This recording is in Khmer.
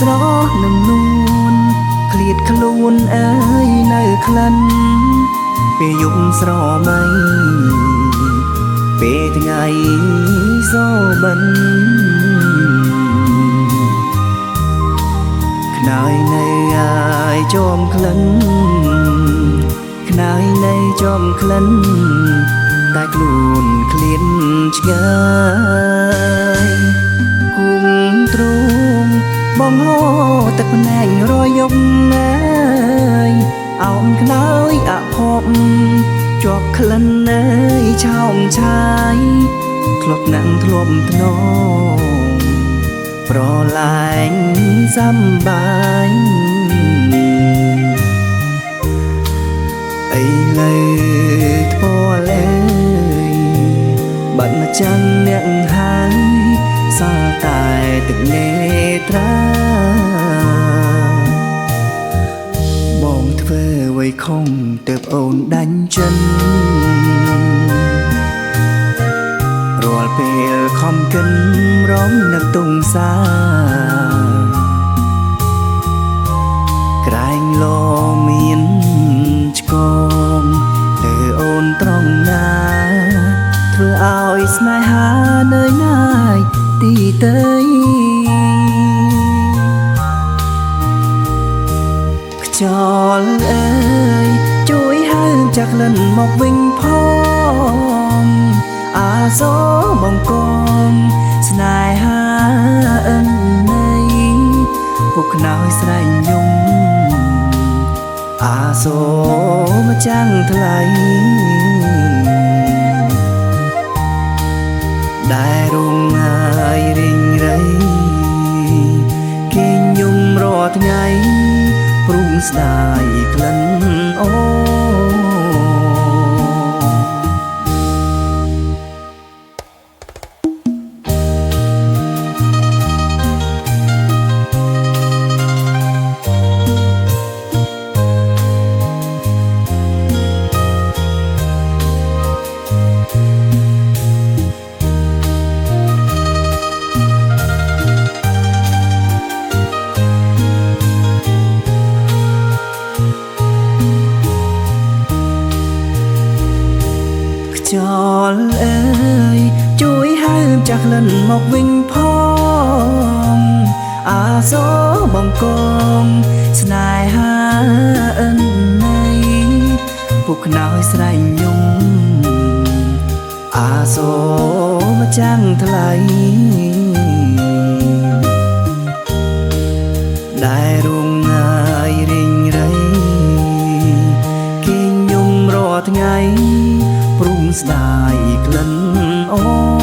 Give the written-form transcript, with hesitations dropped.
ស្រស់នឹងនួនឃ្លាតខ្លួនអើយនៅក្លិនពេលយប់ស្រមៃពេលថ្ងៃសបិនខ្នើយនៅអាយចំក្លិនខ្នើយនៅចំក្លិនតែខ្លួនឃ្លានឆ្ងាយគុំទ្រូងបងហូរទឹកភ្នែករយប់អើយអោនខ្នើយអភពជាប់ក្លិនអើយឆោមឆាយធ្លាប់ណាំងធ្លាប់ធ្នងប្រឡាញ់សំបាយអីលើថ្មលើយបាត់មកចាំងអ្នកហើយសល់តែទឹកនេត្រាបងធ្វើអ្វីខំទើបអូនដាច់ចិនរាល់ពេលខំកិនរំនឹកទុំសាក្រែងលោមានឆ្កងលើអូនត្រង់ណាធ្វើឲ្យស្នេហានៅណាយទីទៅខ្យល់អើយជួយហើចាក់លិនមកវិញផងអាសបងកងស្នេហាអិនណៃពុកខ្នើយស្រែកយំអាសូមកចាំងថ្លៃដែលរងហើយរីងរៃគេញំរាល់ថ្ងៃព្រុងស្ដាយក្លិនអូខ្យល់អើយជួយហើចាក់លិនមកវិញផងអាសបងកងស្នេហាអិនណៃពុកខ្នើយស្រែកយំអាសូមកចាំងថ្លៃដែលរងហើយរីងរៃគេញំរាល់ថ្ងៃព្រុងស្ដាយក្លិនអូ